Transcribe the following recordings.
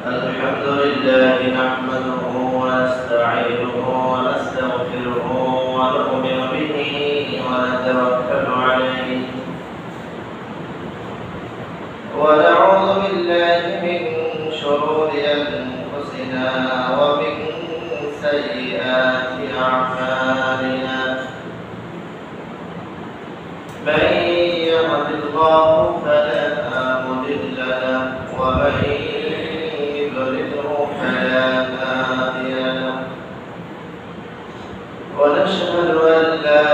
الحمد لله نحمده ونستعينه ونستغفره ونؤمن به ونتوكل عليه ونعوذ بالله من شرور أنفسنا ومن سيئات أعمالنا من يهد الله فلا مضل له ومن يضلل فلا هادي له ونشهد أن لا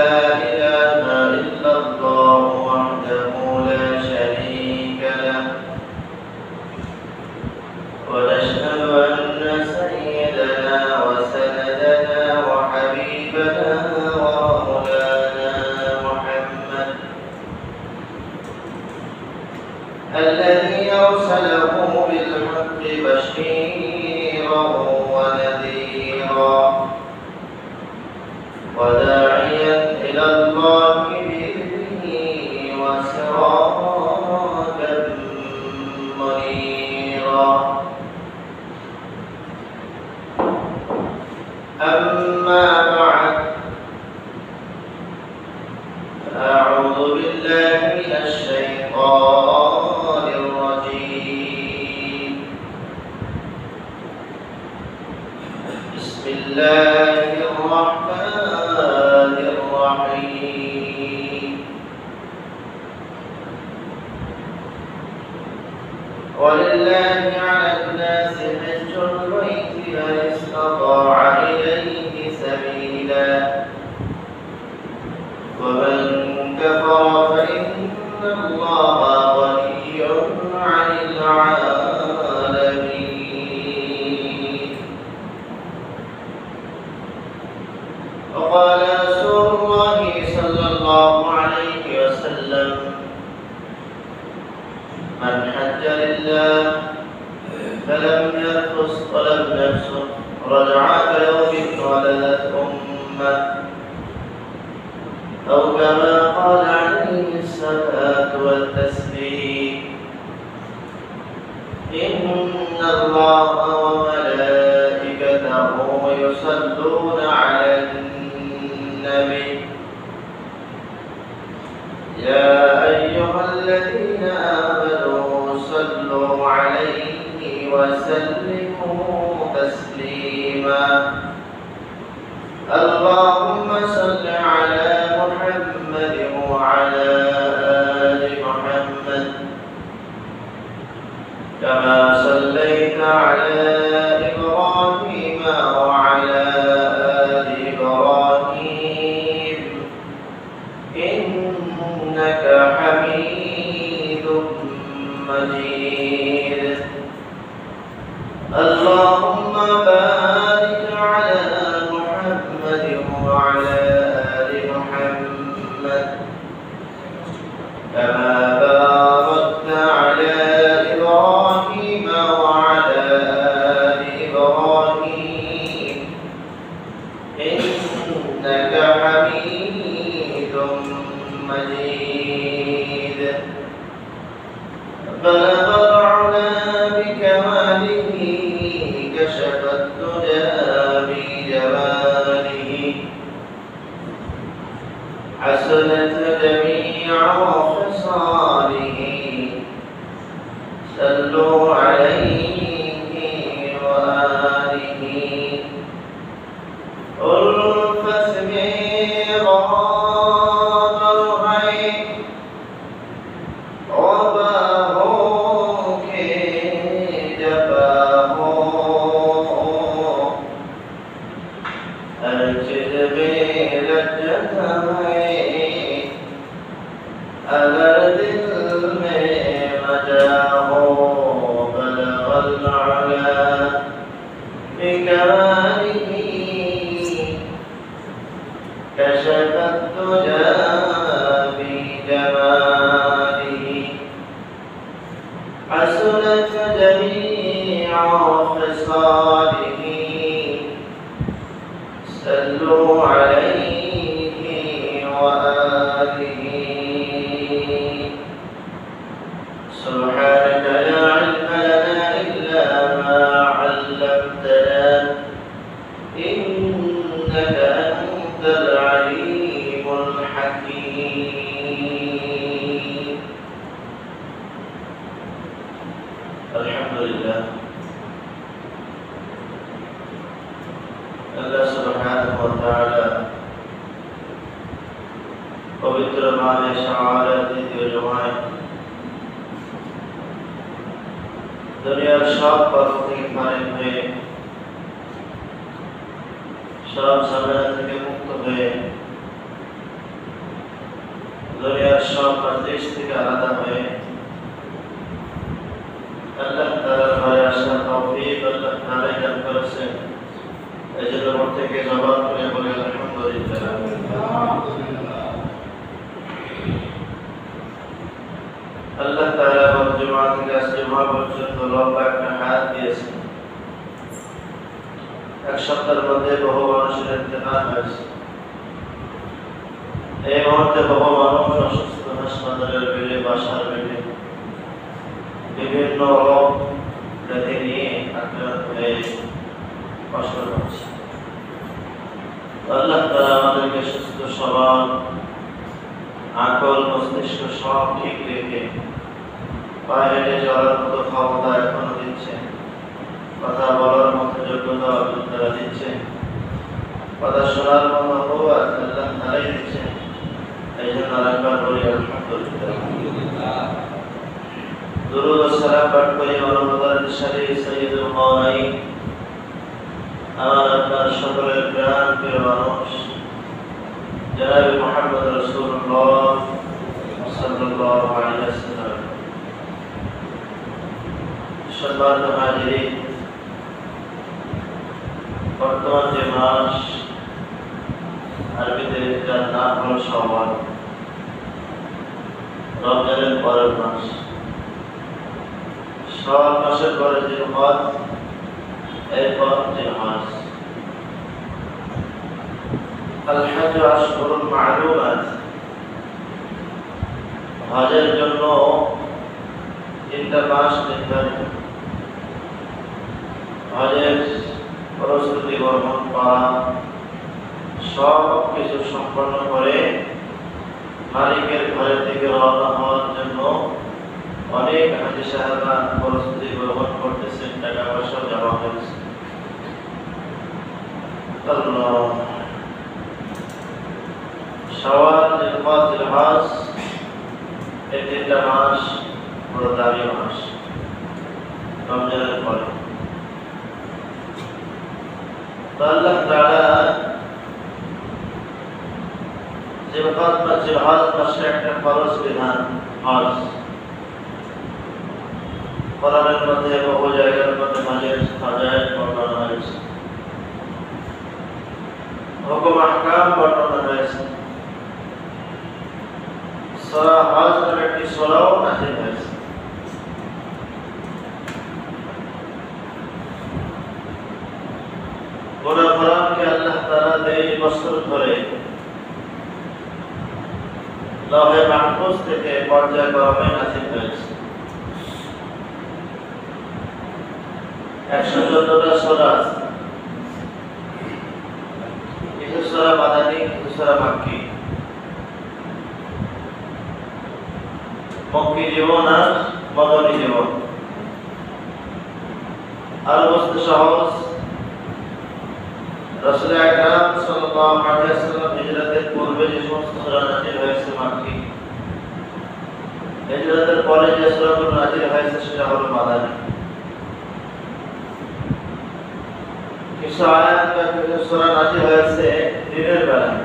إله إلا الله وحده لا شريك له ونشهد أن سيدنا وسندنا وحبيبنا ومولانا محمد الذي أرسله بالحق بشيرا ونذيرا وداعيا إلى الله بإذنه وسراجا منيرا أما بعد أعوذ بالله من الشيطان الرجيم بسم الله الرحمن الرحيم ولله على الناس حج البيت من استطاع إليه سبيلا ومن كفر فإن الله غني عن العالمين وقال رسول الله صلى الله عليه وسلم من حج لله فلم يرفث ولم يفسق رجع كيوم ولدت أمه أو كما قال عليه الصلاة والتسليم إن الله وملائكته يصلون على النبي يا أيها الذين آمنوا صلوا عليه وسلموا تسليما اللهم صل على محمد وعلى آل محمد كما صليت على إبراهيم وعلى آل إبراهيم إنك حميد مجيد اللهم بارك على محمد وعلى آل محمد كما باركت على إبراهيم وعلى آل إبراهيم إنك حميد مجيد بلغ العلا بكماله كشف الدجى بجماله حسنت جميع خصاله صلوا عليه وآله ألفت ميراث الغيب وباه كجباه الجد بلجته أگر دل میں مجا ہو بلغ العلا بكماله كشف الدجى بجماله حسنت جميع خصاله صلوا عليه وآله لله الله سبحانه وتعالى পবিত্র মাহে শাওয়ালের দ্বিতীয় জুমায় দুনিয়ার সব পাপ থেকে ফারিগ হয়ে সব ঝামেলা থেকে মুক্ত হয়ে দুনিয়ার সব দেশ থেকে আলাদা হয়ে আল্লাহ তাআলার ঘরে আসার তৌফিক আল্লাহ তাআলাই দান করেছেন। এই জন্য মন থেকে জবান করে বলে আলহামদুলিল্লাহ। আল্লাহ তাআলা জুমা থেকে জুমা পর্যন্ত লম্বা একটা হায়াত দিয়েছেন। এক সপ্তাহের মধ্যে বহু মানুষের ইন্তেকাল হয়েছে। এই মুহূর্তে বহু মানুষ অসুস্থ, হাসপাতালের বেডে, বাসার বেডে বিভিন্ন রোগ ব্যাধি নিয়ে আক্রান্ত হয়ে কষ্ট পাচ্ছে। আল্লাহ তাআলা আমাদেরকে সুস্থ সবল আকল মস্তিষ্ক সব ঠিক রেখে পায়ে হেঁটে চলার মতো ক্ষমতা এখনো দিচ্ছেন, কথা বলার মতো যোগ্যতা আল্লাহ তাআলা দিচ্ছেন, কথা শোনার মতো আল্লাহ তাআলাই দিচ্ছেন। এই জন্য আরেকবার বলি আলহামদুলিল্লাহ। দুরূদ ও সালাম পাঠ করি মানবতার দিশারি সাইয়্যিদুল কাওনাইন আমার আপনার সকলের প্রাণ প্রিয় মানুষ জনাব মুহাম্মদ রাসূলুল্লাহ সাল্লাল্লাহু আলাইহি ওয়াসাল্লাম। সম্মানিত হাজিরিন, বর্তমান যে মাস আরবিতে যার নাম হলো শাওয়াল, রমজানের পরের মাস। শাওয়াল মাসের পরে জিলহজ, এরপর জিলহজ। আল হজ্জ আশহুরুল মা'লুমাত, হজের জন্য 3টা মাস নির্ধারিত। হজের প্রস্তুতি গ্রহণ করা, সব কিছু সম্পন্ন করে মালিকের ঘরের দিকে রওনা হওয়ার জন্য অনেক হাজি সাহেবরা প্রস্তুতি গ্রহণ করতেছেন, টাকা পয়সা জমা হয়েছে। শাওয়াল, জিলহজ, জিলহজ এই 3টা মাস বড় দামি মাস রমজানের পরে। আল্লাহ তাআলা জিলহজ মাসে একটা ফরজ বিধান হজ, কোরআনের মধ্যে বহু জায়গার মধ্যে হজের ফাজাইল বর্ণনা হয়েছে, হুকুম আহকাম বর্ণনা হয়েছে। সূরা হজ নামে একটি সূরাও নাযিল হয়েছে। পুরো কোরআনকে আল্লাহ তাআলা 23 বছর ধরে লৌহে মাহফুজ থেকে পর্যায়ক্রমে নাযিল হয়েছে। 114টা সূরা আছে। কিছু সূরা মাদানী, কিছু সূরা মাক্কি। মক্কি জীবন আর মদনী জীবন। আর বুঝতে সহজ, রাসূল আকরাম সাল্লাল্লাহু আলাইহি ওয়াসাল্লাম হিজরতের পূর্বে যে সমস্ত সূরা নাযিল হয়েছে মাক্কি, হিজরতের পরে যে সূরাগুলো নাযিল হয়েছে সেটা হলো মাদানী। কিছু আয়াত বা কিছু সূরা নাযিল হয়েছে দিনের বেলায়,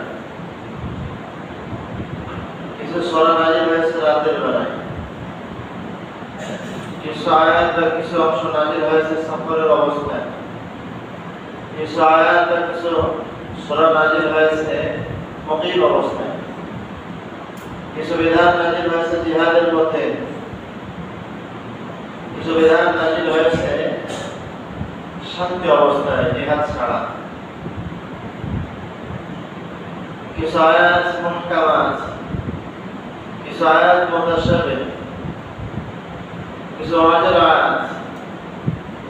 কিছু সূরা নাযিল হয়েছে রাতের বেলায়, কিছু আয়াত বা কিছু অংশ নাযিল হয়েছে সফরের অবস্থায়, কিছু আয়াত বা কিছু সূরা নাযিল হয়েছে মুকিম অবস্থায়, কিছু বিধান নাযিল হয়েছে জিহাদের পথে, কিছু বিধান নাযিল হয়েছে শান্তি অবস্থায় জিহাদ ছাড়া, কিছু আয়াত মুহকামাত, কিছু আয়াত মুতাশাবিহ, কিছু আয়াতের আয়াত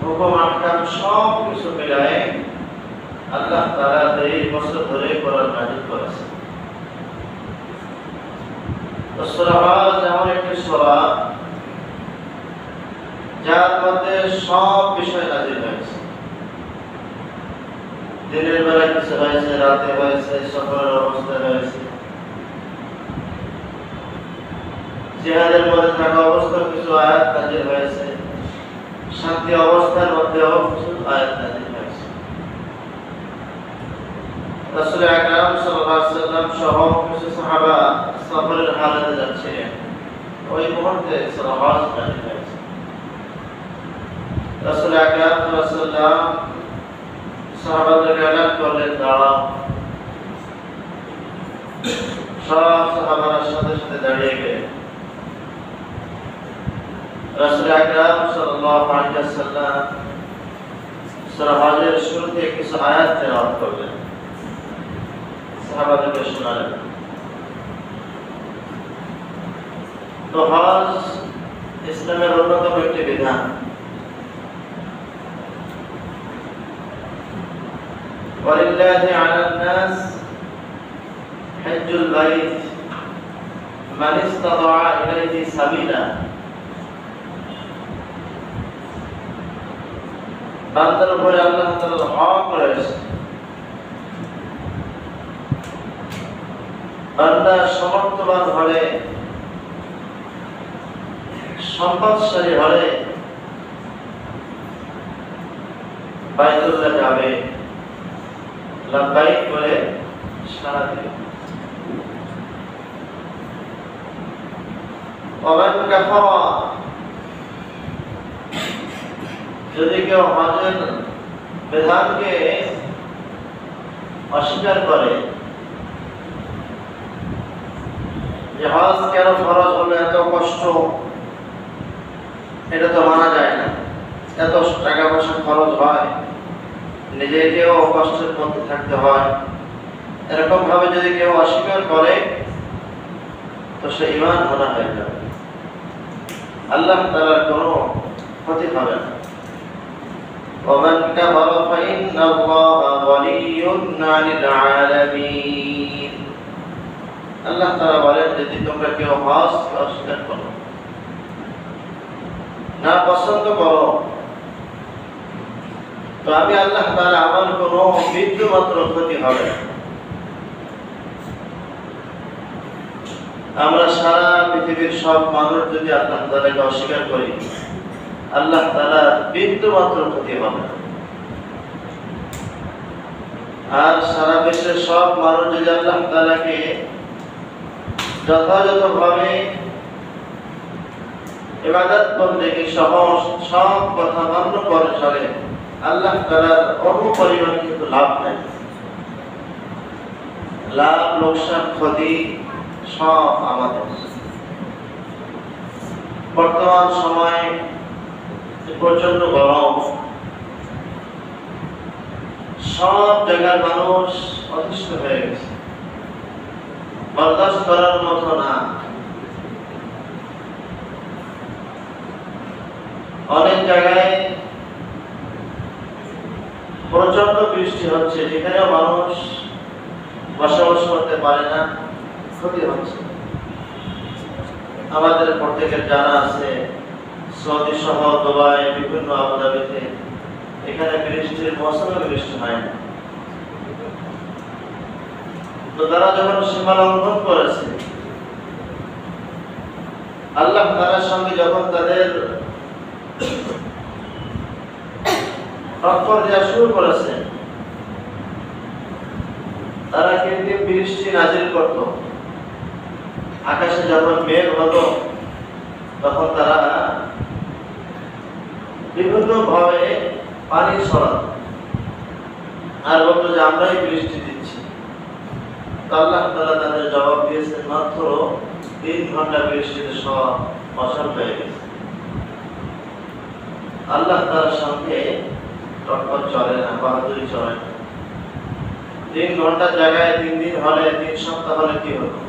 হুকুম আহকাম সব কিছু মিলায়ে আল্লাহ তাআলা 23 বছর ধরে কোরআন নাযিল করেছেন। তো সূরা হজ এমন একটি সূরা যার মধ্যে হয়েছে, রাতে হয়েছে, সফরের অবস্থায় হয়েছে, জিহাদের মধ্যে থাকা অবস্থায় কিছু আয়াত নাযিল হয়েছে, শান্তি অবস্থার মধ্যেও কিছু আয়াত নাযিল হয়েছে। রাসূল আকরাম সাল্লাল্লাহু আলাইহি ওয়াসাল্লাম সহ কিছু সাহাবা সফরের হালাতে যাচ্ছিলেন, ওই মুহূর্তে সূরা হজ নাযিল হয়েছে। রাসূল আকরাম সাল্লাল্লাহু আলাইহি ওয়াসাল্লাম সাহাবাদেরকে এলান করলেন, দাঁড়াও। সব সাহাবারা সাথে সাথে দাঁড়িয়ে গেলেন। রাসূল আকরাম সাল্লাল্লাহু আলাইহি ওয়াসাল্লাম সূরা হজের শুরুতে কিছু আয়াত তেলাওয়াত করলেন, সাহাবাদেরকে শোনালেন। তো হজ ইসলামের অন্যতম একটি বিধান। وَلِلَّهِ عَلَى النَّاسِ حِجُّ الْبَيْتِ مَنِ اسْتَطَاعَ إِلَيْهِ سَبِيلًا। বান্দার উপরে আল্লাহ তাআলার হক রয়েছে। বান্দা সমর্থবান হলে, সম্পদশালী হলে বাইতুল্লাহ যাবে, লাব্বাইক বলে সাড়া দিবে। ওমান কাফারা, যদি কেউ হজের বিধানকে অস্বীকার করে, যে হজ কেন ফরজ হলো, এত কষ্ট, এটা তো মানা যায় না, এত টাকা পয়সা খরচ হয়, নিজেকেও কষ্টের মধ্যে থাকতে হয়, এরকম ভাবে যদি কেউ অস্বীকার করে তো সে ঈমান হারা হয়ে যাবে, আল্লাহ তাআলার কোনো ক্ষতি হবে না। ومن كفر فإن الله غني عن العالمين। আল্লাহ তাআলা বলেন, যদি তোমরা কেউ হজ অস্বীকার করো, না পছন্দ করো, তো আমি আল্লাহ তাআলা আমার কোনো বিন্দু মাত্র ক্ষতি হবে না। আমরা সারা পৃথিবীর সব মানুষ যদি আল্লাহ তাআলাকে অস্বীকার করি, আল্লাহ তাআলা বিন্দু মাত্র ক্ষতি হবে না। আর সারা বিশ্বের সব মানুষ যদি আল্লাহ তাআলাকে যথাযথভাবে ইবাদত বন্দেগী সহ সব কথা মান্য করে চলে, আল্লাহ তাআলার অনুপরিমাণ কিন্তু লাভ নেই। লাভ, লোকসান, ক্ষতি সব আমাদের। বর্তমান সময়ে প্রচন্ড গরম, সব জায়গার মানুষ অতিষ্ঠ হয়ে গেছে, বরদাস্ত করার মতো না। অনেক জায়গায় প্রচন্ড বৃষ্টি হচ্ছে, যেখানেও মানুষ বসবাস করতে পারে না, ক্ষতি হচ্ছে। আমাদের প্রত্যেকের জানা আছে, সৌদি সহ দুবাই, বিভিন্ন আবুধাবিতে এখানে বৃষ্টির মৌসুমে বৃষ্টি হয় না। তো তারা যখন সীমা লঙ্ঘন করেছে, আল্লাহ তাআলার সঙ্গে যখন তাদের টক্কর দেওয়া শুরু করেছে, তারা কিন্তু বৃষ্টি নাজিল করত। আকাশে যখন মেঘ হতো, তখন তারা বিভিন্ন ভাবে পানি ছড়াত আর বলতো যে আমরাই বৃষ্টি দিচ্ছি। আল্লাহ তাআলা তাদের জবাব দিয়েছেন, মাত্র 3 ঘন্টা বৃষ্টিতে সব ফসল হয়ে গেছে। আল্লাহ তাআলার সঙ্গে টক্কর চলে না, বাহাদুরি চলে না। 3 ঘন্টার জায়গায় 3 দিন হলে, 3 সপ্তাহ হলে কি হতো?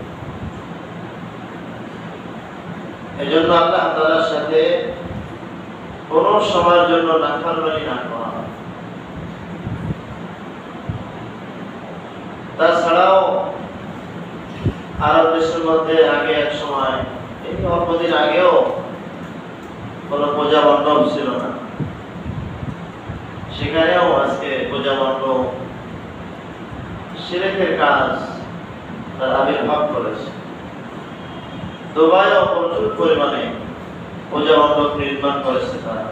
এই জন্য আল্লাহ তাআলার সাথে কোন সময়ের জন্য নাফরমানি না করা। তাছাড়াও আরব দেশের মধ্যে আগে এক সময়, এই অল্পদিন আগেও কোনো পূজা মণ্ডপ ছিল না, সেখানেও আজকে পূজা মণ্ডপ, শিরকের কাজ তার আবির্ভাব করেছে। দুবাইও প্রচুর পরিমাণে পূজা মণ্ডপ নির্মাণ করেছে তারা।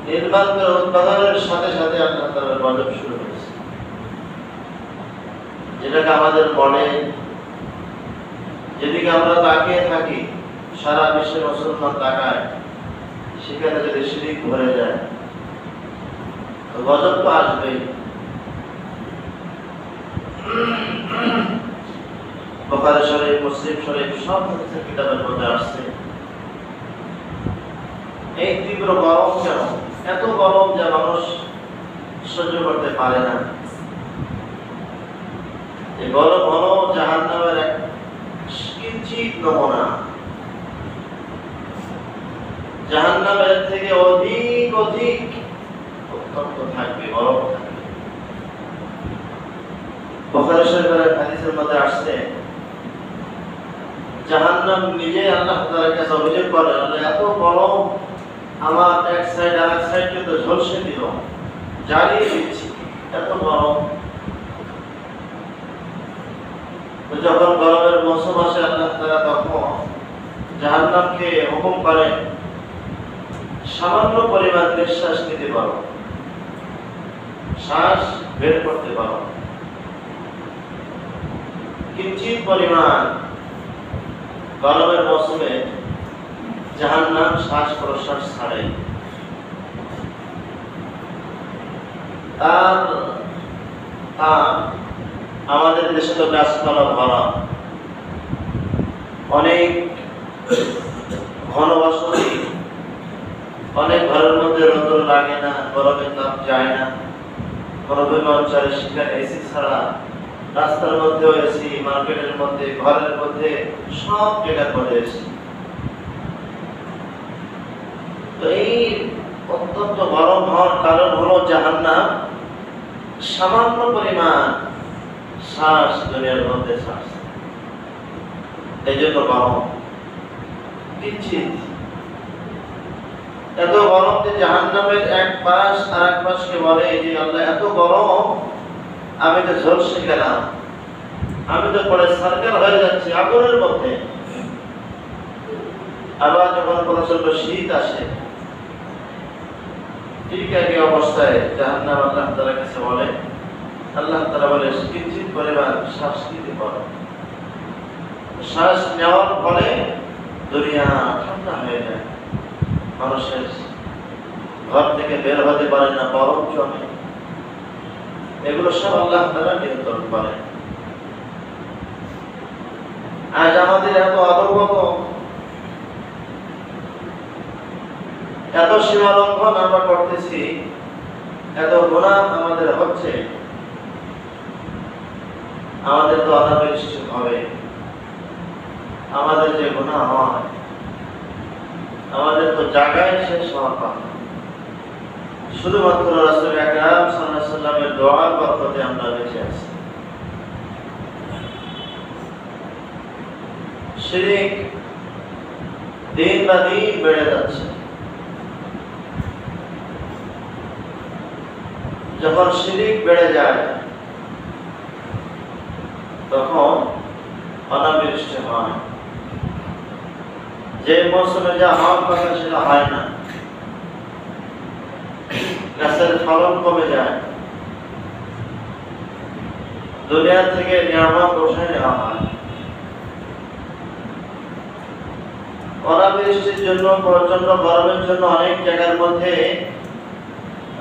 নির্মাণ করে উৎপাদনের সাথে সাথে আল্লাহ তাআলার গজব শুরু হয়েছে, যেটাকে আমাদের মনে যেদিকে আমরা তাকিয়ে থাকি, সারা বিশ্বের মুসলমান তাকায়, সেখানে যদি শিরিক ভরে যায় তো গজব তো আসবেই। বুখারী শরীফ, মুসলিম শরীফ সব হাদিসের কিতাবের মধ্যে আসছে এই তীব্র গরম কেন, এত গরম যে মানুষ সহ্য করতে পারে না। এই গরম হলো জাহান্নামের এক কিঞ্চিত নমুনা। জাহান্নামের থেকে অধিক অধিক উত্তপ্ত থাকবে, গরম থাকবে। বুখারী শরীফের হাদিসের মধ্যে আসছে জাহান্নাম নিজে আল্লাহ তাআলার কাছে অভিযোগ করে, আল্লাহ এত গরম, আমার এক সাইড আর এক সাইডকে তো ঝলসে দিল, জ্বালিয়ে দিচ্ছি, এত গরম। যখন গরমের মৌসুম আসে আল্লাহ তাআলা তখন জাহান্নামকে হুকুম করে সামান্য পরিমাণ নিঃশ্বাস নিতে পারো, শ্বাস বের করতে পারো, কিঞ্চিত পরিমাণ গরমের মৌসুমে জাহান্নাম শ্বাস প্রশ্বাস ছাড়ে। আর আমাদের দেশে তো গাছপালা ভরা, অনেক ঘনবসতি, অনেক ঘরের মধ্যে রোদ লাগে না, গরমের তাপ যায় না। মরুভূমি অঞ্চলে সেখানে এসি ছাড়া রাস্তার মধ্যেও এসি, মার্কেটের মধ্যে, ঘরের মধ্যে, সব জায়গার মধ্যে এসি। তো এই অত্যন্ত গরম হওয়ার কারণ হলো জাহান্নাম সামান্য পরিমাণ শ্বাস দুনিয়ার মধ্যে শ্বাস, এই জন্য গরম কিঞ্চিত। এত গরম যে জাহান্নামের এক পাশ আর এক পাশকে বলে যে আল্লাহ এত গরম, আমি তো ঝলসে গেলাম, আমি তো পরে সার্কার হয়ে যাচ্ছি আগুনের মধ্যে। আবার যখন প্রচন্ড শীত আসে, ঠিক একই অবস্থায় জাহান্নাম আল্লাহ তাআলার কাছে বলে, আল্লাহ তাআলা বলে কিঞ্চিত পরিমাণ শ্বাস নিতে পারো। শ্বাস নেওয়ার ফলে দুনিয়া ঠান্ডা হয়ে যায়, মানুষের ঘর থেকে বের হতে পারে না, গরম জমে। এগুলো সব আল্লাহ তাআলা নিয়ন্ত্রণ করে। আজ আমাদের এত অধঃপতন, এত সীমা লঙ্ঘন আমরা করতেছি, এত গুনাহ আমাদের হচ্ছে, আমাদের তো অনাবৃষ্টি হবে, আমাদের যে গুনাহ হয় আমাদের তো জায়গায় শেষ হওয়ার কথা। শুধুমাত্র রাসূল আকরাম সাল্লাল্লাহু আলাইহি ওয়াসাল্লামের দোয়ার বরকতে আমরা বেঁচে আছি। শিরক দিন বা দিন বেড়ে যাচ্ছে। যখন শিরক বেড়ে যায় তখন অনাবৃষ্টি হয়, যে মৌসুমে যা হওয়ার কথা সেটা হয় না, গাছের ফলন কমে যায়, দুনিয়া থেকে নিয়ামত উঠায় নেওয়া হয়। অনাবৃষ্টির জন্য, প্রচন্ড গরমের জন্য অনেক জায়গার মধ্যে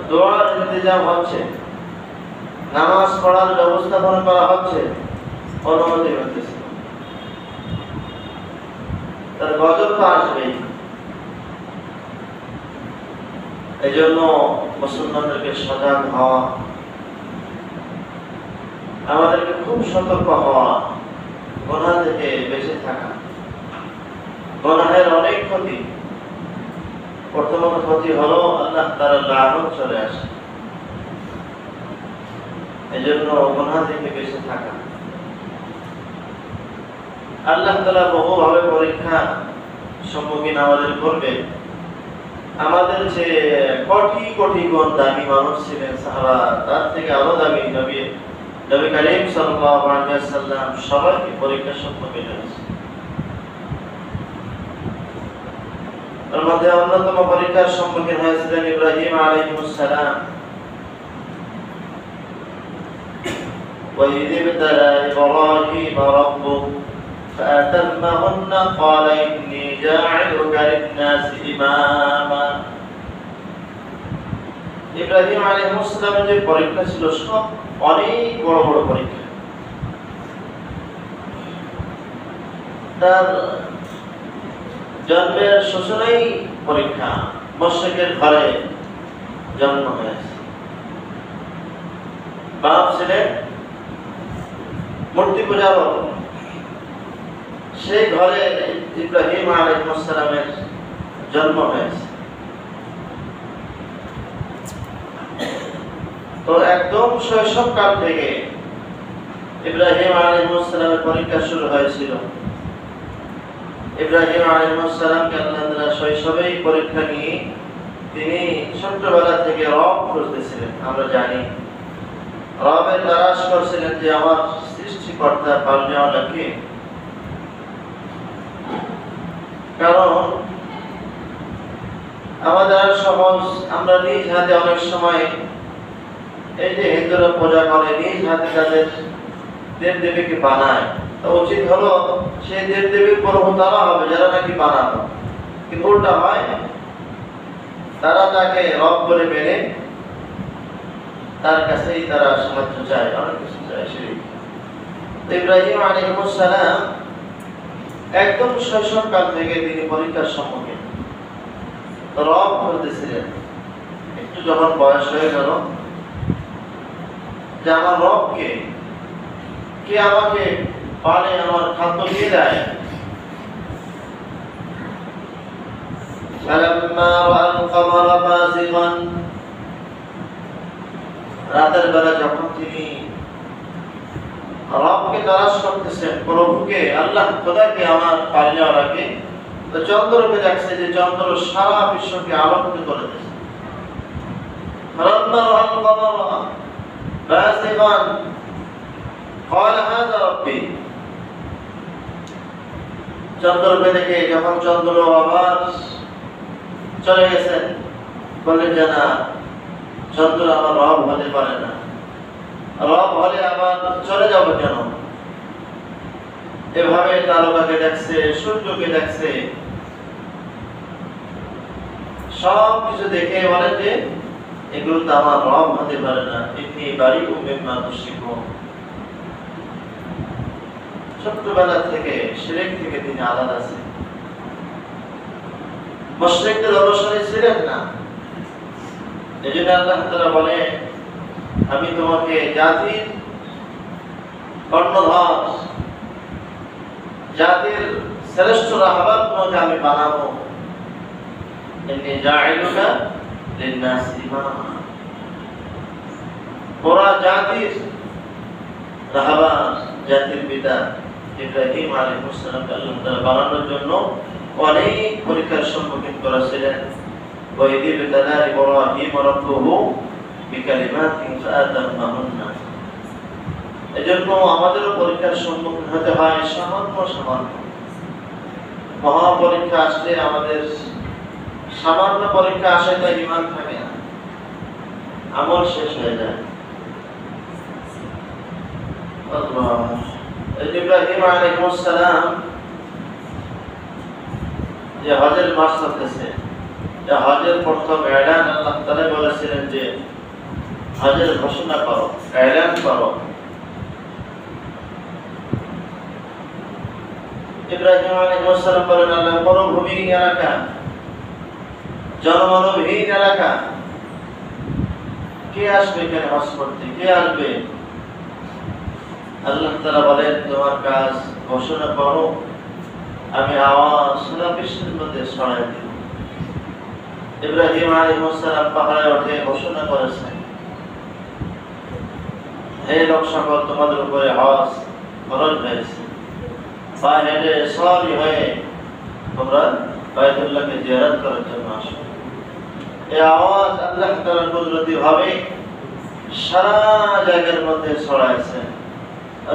দোয়ার ইন্তজাম হচ্ছে, নামাজ পড়ার ব্যবস্থাপনা করা হচ্ছে, অনুমতি হচ্ছে। তার গজব তো আসবেই। এই জন্য মুসলমানদেরকে সজাগ হওয়া, আমাদেরকে খুব সতর্ক হওয়া, গুনাহ থেকে বেঁচে থাকা। গুনাহের অনেক ক্ষতি। প্রথম ক্ষতি হলো আল্লাহ তাআলার লানত চলে আসে। এই জন্য গুনাহ থেকে বেঁচে থাকা। আল্লাহ তাআলা বহুভাবে পরীক্ষা সম্মুখীন আমাদের করবে। আমাদের যে কোটি কোটি গুণ দামি মানুষ ছিলেন সাহাবা, তার থেকে আরো দামি নবী নবী করিম সাল্লাল্লাহু আলাইহি ওয়াসাল্লাম সবাইকে পরীক্ষার সম্মুখীন হয়েছেন। এর মধ্যে অন্যতম পরীক্ষার সম্মুখীন হয়েছিলেন ইব্রাহিম আলাইহিস সালাম। وَإِذِ ابْتَلَى إِبْرَاهِيمَ رَبُّهُ فَأَتَمَّهُنَّ قَالَ إِنِّي جَاعِلُكَ لِلنَّاسِ إِمَامًا। ইব্রাহিম আলাইহিস সালামের যে পরীক্ষা ছিল সব অনেক বড় বড় পরীক্ষা। তার জন্মের সূচনাই পরীক্ষা। মুশরিকের ঘরে জন্ম হয়েছে। বাপ ছিলেন মূর্তি পূজারক। সেই ঘরে ইব্রাহিম আলাইহিস সালামের জন্ম হয়েছে। তো একদম শৈশবকাল থেকে ইব্রাহিম আলাইহিস সালামের পরীক্ষা শুরু হয়েছিল। ইব্রাহিম আলাইহিস সালামকে আল্লাহ তাআলা শৈশবেই পরীক্ষা নিয়ে তিনি ছোটবেলা থেকে রব খুঁজতেছিলেন। আমরা জানি রবের তালাশ করছিলেন যে আমার সৃষ্টিকর্তা পালনেওয়ালা কে। কারণ আমাদের সমাজ আমরা নিজ হাতে অনেক সময় এই যে হিন্দুরা পূজা করে নিজ হাতে তাদের দেব দেবীকে বানায়। তো উচিত হলো সেই দেব দেবীর প্রভু তারা হবে যারা নাকি বানানো, কিন্তু উল্টা হয় তারা তাকে রব বলে মেনে তার কাছেই তারা সাহায্য চায়, অনেক কিছু চায়। শিরক। ইব্রাহিম আলাইহিস সালাম একদম শৈশবকাল থেকে তিনি পরীক্ষার সম্মুখীন, রব খুঁজতেছিলেন। একটু যখন বয়স হয়ে গেল যে আমার রব কে, কে আমাকে পালে, আমার খাদ্য দিয়ে দেয়। রাতের বেলা যখন তিনি রবকে তালাশ করতেছেন, প্রভুকে, আল্লাহ খোদাকে, আমার পালনেওয়ালাকে, তো চন্দ্রকে দেখছে যে চন্দ্র সারা বিশ্বকে আলোকিত করে দিয়েছে। চন্দ্রকে দেখে যখন চন্দ্র আবার চলে গেছেন, বললেন যে না, চন্দ্র আমার রব হতে পারে না, রব হলে আবার চলে যাব কেন? এভাবে তারকাকে দেখছে, সূর্যকে দেখছে, সব কিছু দেখে বলে যে এগুলো তো আমার রব হতে পারে না। এমনি বাড়ি ও মেম্মা শিখব। ছোট্টবেলা থেকে শিরক থেকে তিনি আলাদা ছিলেন, মুশরিকদের অনুসারী ছিলেন না। এই জন্য আল্লাহ তাআলা বলে, আমি তোমাকে জাতির কর্ণধার, জাতির শ্রেষ্ঠ রাহবার তোমাকে আমি বানাবো। ইন্নী জাইলুকা লিন-নাসি ইমামা। পুরা জাতির রাহবার, জাতির পিতা ইব্রাহিম আলাইহিস সালামকে আল্লাহ তাআলা বানানোর জন্য অনেক পরীক্ষার সম্মুখীন করেছিলেন। ওয়াইদ ইবতালা ইব্রাহিম রাব্বুহু বিকালিমাতিন ফাআতাম্মাহুন্না। এজন্য আমাদেরও পরীক্ষার সম্মুখীন হতে হয় সামান্য সামান্য। মহা পরীক্ষা আসলে আমাদের সামান্য পরীক্ষা আসে তাই ঈমান থাকে না, আমল শেষ হয়ে যায়। আল্লাহ। ইব্রাহিম আলাইহিস সালাম যে হজের মাস চলতেছে, যে হজের প্রথম এলান আল্লাহ তাআলা বলেছিলেন যে হজের ঘোষণা করো, এলান করো। ইব্রাহিম আলাইহিস সালাম বলেন, আল্লাহ মরুভূমিহীন এলাকা, জনমানবহীন এলাকা, কে আসবে এখানে হজ করতে? কে আসবে? আল্লাহ তাআলা বলেন, তোমার কাজ ঘোষণা করো, আমি আওয়াজ সারা বিশ্বের মধ্যে ছড়াই দিব। ইব্রাহিম আলাইহিস সালাম পাহাড়ে উঠে ঘোষণা করেছেন, হে লোক সকল, তোমাদের উপরে হজ ফরজ হয়েছে। পায়ে হেঁটে সওয়ারি হয়ে তোমরা বাইতুল্লাহকে জিয়ারত করার জন্য আসো। এই আওয়াজ আল্লাহ তাআলার কুদরতি ভাবে সারা জায়গার মধ্যে ছড়াইছে।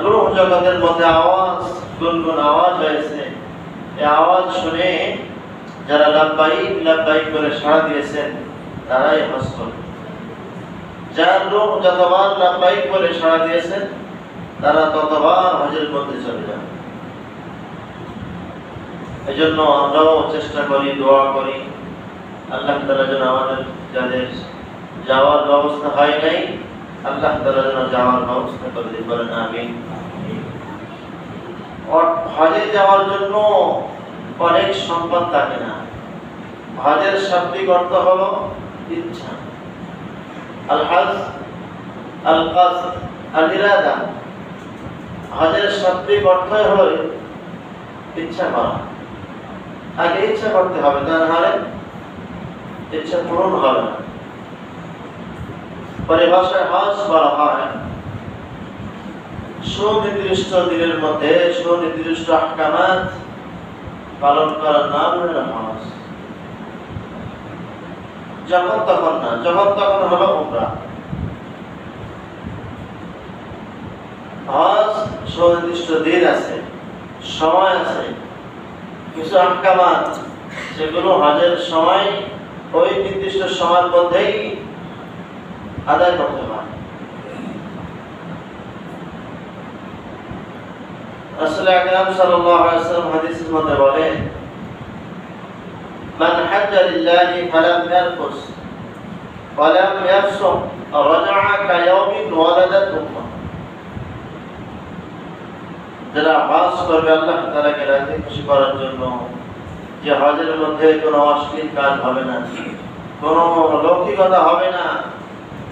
রূহ জগতের মধ্যে আওয়াজ, গুনগুন আওয়াজ হয়েছে। এই আওয়াজ শুনে যারা লাব্বাইক লাব্বাইক করে সাড়া দিয়েছেন তারাই হজ করবে। যার রূহ যতবার লাব্বাইক করে সাড়া দিয়েছেন তারা ততবার হজের মধ্যে চলে যান। এই জন্য আমরাও চেষ্টা করি, দোয়া করি আল্লাহ তাআলা যেন আমাদের যাদের যাওয়ার ব্যবস্থা হয় নাই আল্লাহ তাআলা যেন যাওয়ার ব্যবস্থা করে দিতে পারেন, আমিন। হজে যাওয়ার জন্য অনেক সম্পদ থাকে না। হজের শাব্দিক অর্থ হলো ইচ্ছা। আল হজ, আল কসদ, আল ইরাদা। হজের শাব্দিক অর্থ হলো ইচ্ছা করা। আগে ইচ্ছা করতে হবে, তা নাহলে ইচ্ছা পূরণ হবে না। পরিভাষায় হজ বলা হয় সুনির্দিষ্ট দিনের মধ্যে সুনির্দিষ্ট আহকামাত পালন করার নাম হলো হজ। যখন তখন না, যখন তখন হলো উমরা। হজ সুনির্দিষ্ট দিন আছে, সময় আছে, কিছু আহকামাত সেগুলো হজের সময় ওই নির্দিষ্ট সময়ের মধ্যেই আদায় করতে হয়। রাসূল আকরাম সাল্লাল্লাহু আলাইহি ওয়াসাল্লাম হাদিসের মধ্যে বলেন, মান হাজ্জা লিল্লাহি ফালাম ইয়ারফুস ওয়ালাম ইয়াফসুক রাজা'a কায়াউমিন ওয়ালাদাত উম্মাহ। যারা হজ করবে আল্লাহ তাআলাকে রাজি খুশি করার জন্য, যে হজের মধ্যে কোনো অশ্লীল কাজ হবে না, কোনো লৌকিকতা হবে না,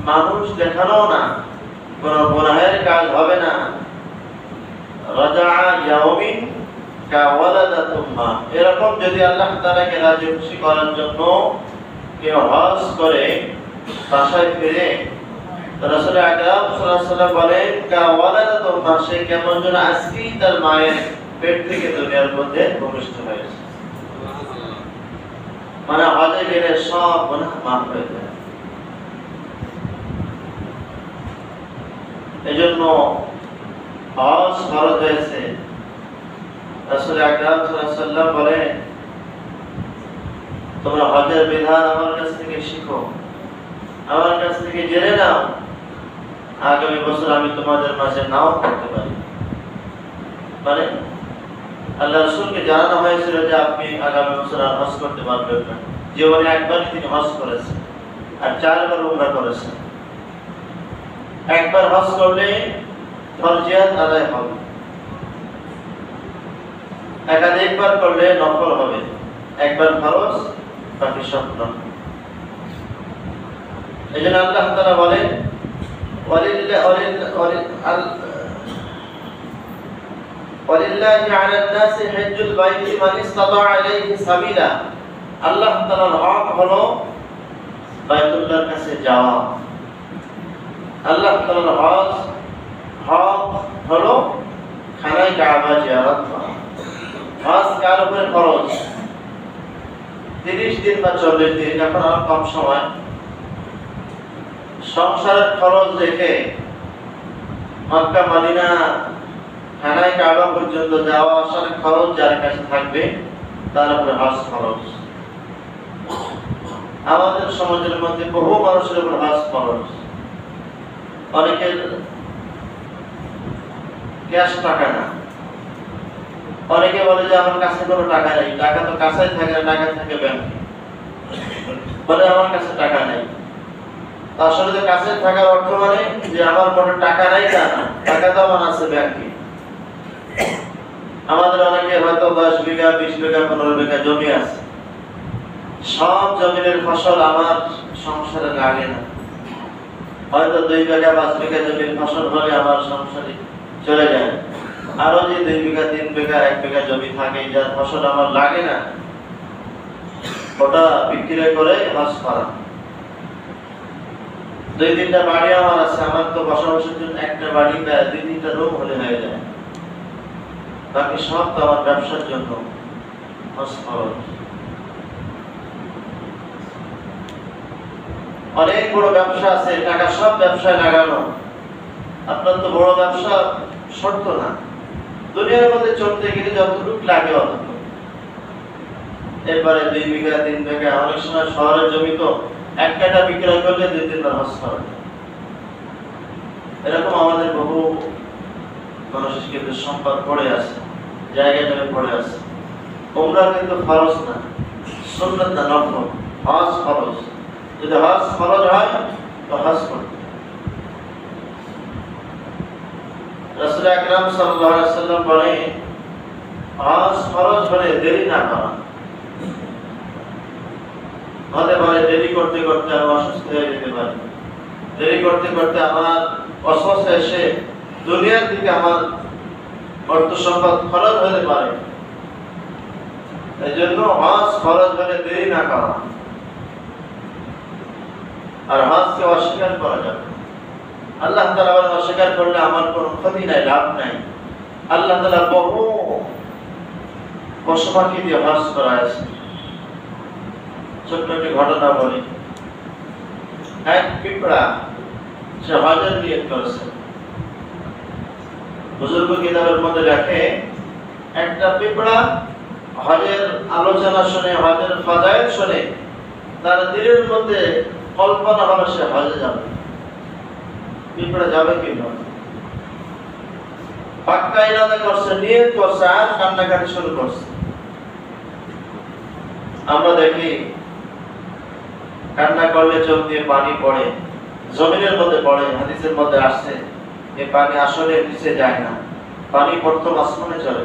মানুষ দেখানো না, কোনো গুনাহের কাজ হবে না। রাজা'a ইয়াউমিন কাওয়ালাদাত উম্মাহ। এরকম যদি আল্লাহ তাআলাকে রাজি খুশি করার জন্য কেউ হজ করে বাসায় ফিরে, রাসূল আকরাম সাল্লাল্লাহু আলাইহি ওয়াসাল্লাম বলেন কাওয়ালাদাত উম্মাহ, সে কেমন যেন আজকেই তার মায়ের পেট থেকে দুনিয়ার মধ্যে প্রবিষ্ট হয়েছে। মানে হজে গেলে সব গুনাহ মাফ হয়ে যায়। এজন্য হজ ফরজ হয়েছে। রাসূল আকরাম সাল্লাল্লাহু আলাইহি ওয়াসাল্লাম বলেন, তোমরা হজের বিধান আমার কাছ থেকে শিখো, আমার কাছ থেকে জেনে নাও, আগামী বছর আমি তোমাদের মাঝে নাও করতে পারি। মানে আল্লাহ রাসূলকে জানানো হয়েছিল যে আপনি আগামী বছর আর হজ করতে পারবেন না। জীবনে একবারই তিনি হজ করেছেন আর 4 বার উমরা করেছেন। একবার হজ করলে ফরজিয়াত আদায় হবে, একাধিকবার করলে নফল হবে। একবার ফরজ, বাকি সব নফল। এজন্য আল্লাহ তাআলা বলেন ওয়ালিল্লাহি আলান নাসি হজ্জুল বাইতি মান ইসতাতা'a ইলাইহি সাবিলা। আল্লাহ তাআলার হক হলো বাইতুল্লাহর কাছে যাওয়া। আল্লাহ তাআলার হক হলো খানায় কাবা জিয়ারত করা। হজ কার উপরে ফরজ? 30 দিন বা 40 দিন, এখন আর কম সময়। সংসারের খরচ রেখে মক্কা মদিনা খানায় কাবা পর্যন্ত যাওয়া আসার খরচ যার কাছে থাকবে তার উপরে হজ খরচ। আমাদের সমাজের মধ্যে বহু মানুষের উপর হজ খরচ। অনেকের ক্যাশ টাকা না, অনেকে বলে যে আমার কাছে কোনো টাকা নেই। টাকা তো কাছেই থাকে না, টাকা থাকে ব্যাংকে। বলে আমার কাছে টাকা নেই। আসলে তো কাছে থাকার অর্থ মানে যে আমার কোনো টাকা নাই তা না, টাকা তো আমার আছে ব্যাংকে। আমাদের অনেকে হয়তো 10 বিঘা, 20 বিঘা, 15 বিঘা জমি আছে। সব জমির ফসল আমার সংসারে লাগে না। হয়তো 2 বিঘা, 5 বিঘা জমির ফসল হলে আমার সংসারে চলে যায়। আরো যে 2 বিঘা, 3 বিঘা, 1 বিঘা জমি থাকে যার ফসল আমার লাগে না, ওটা বিক্রি করে হজ করা। 2-3টা বাড়ি আমার আছে, আমার তো বসবাসের জন্য একটা বাড়ি বা 2-3টা রুম হলে হয়ে যায়। বাকি সব তো আমার ব্যবসার জন্য হজ খরচ। অনেক বড় ব্যবসা আছে, টাকা সব ব্যবসায় লাগানো। আপনার তো বড় ব্যবসা শর্ত না, দুনিয়ার মধ্যে চলতে গেলে যতটুকু লাগে অতটুকু। এরপরে 2 বিঘা 3 বিঘা, অনেক সময় শহরের জমি তো 1 কাঠা বিক্রয় করলে 2-3 বার হজ করা যায়। এরকম আমাদের বহু মানুষের কিন্তু সম্পদ পড়ে আছে, জায়গায় জমি পড়ে আছে। উমরা কিন্তু ফরজ না, সুন্নাত না, নফল। হজ ফরজ। যদি হজ ফরজ হয় তো হজ করতে। রাসূল আকরাম সাল্লাল্লাহু আলাইহি ওয়াসাল্লাম বলেন, হজ ফরজ হলে দেরি না করা। হতে পারে দেরি করতে করতে আমি অসুস্থ হয়ে যেতে পারি, দেরি করতে করতে আমার অসুস্থ এসে দুনিয়ার দিকে আমার অর্থ সম্পদ খরচ হতে পারে। এই জন্য হজ ফরজ হলে দেরি না করা। আর হজকে অস্বীকার করা যাবে না। আল্লাহ তাআলা বলেন, অস্বীকার করলে আমার কোনো ক্ষতি নাই, লাভ নাই। আল্লাহ তাআলা বহু পশু পাখি দিয়ে হজ করাইছে। ছোট্ট একটি ঘটনা বলি। এক পিঁপড়া সে হজের নিয়ত করেছে। বুজুর্গ কিতাবের মধ্যে লেখে, একটা পিঁপড়া হজের আলোচনা শুনে, হজের ফাজাইল শুনে তার দিলের মধ্যে কল্পনা হলো সে হজে যাবে। পিঁপড়া যাবে কিভাবে? পাক্কা ইরাদা করছে, নিয়ত করছে, আর কান্নাকাটি শুরু করছে। আমরা দেখি কান্না করলে চোখ দিয়ে পানি পড়ে, জমিনের মধ্যে পড়ে। হাদিসের মধ্যে আসছে এই পানি আসলে নিচে যায় না, পানি প্রথম আসমানে চলে যায়।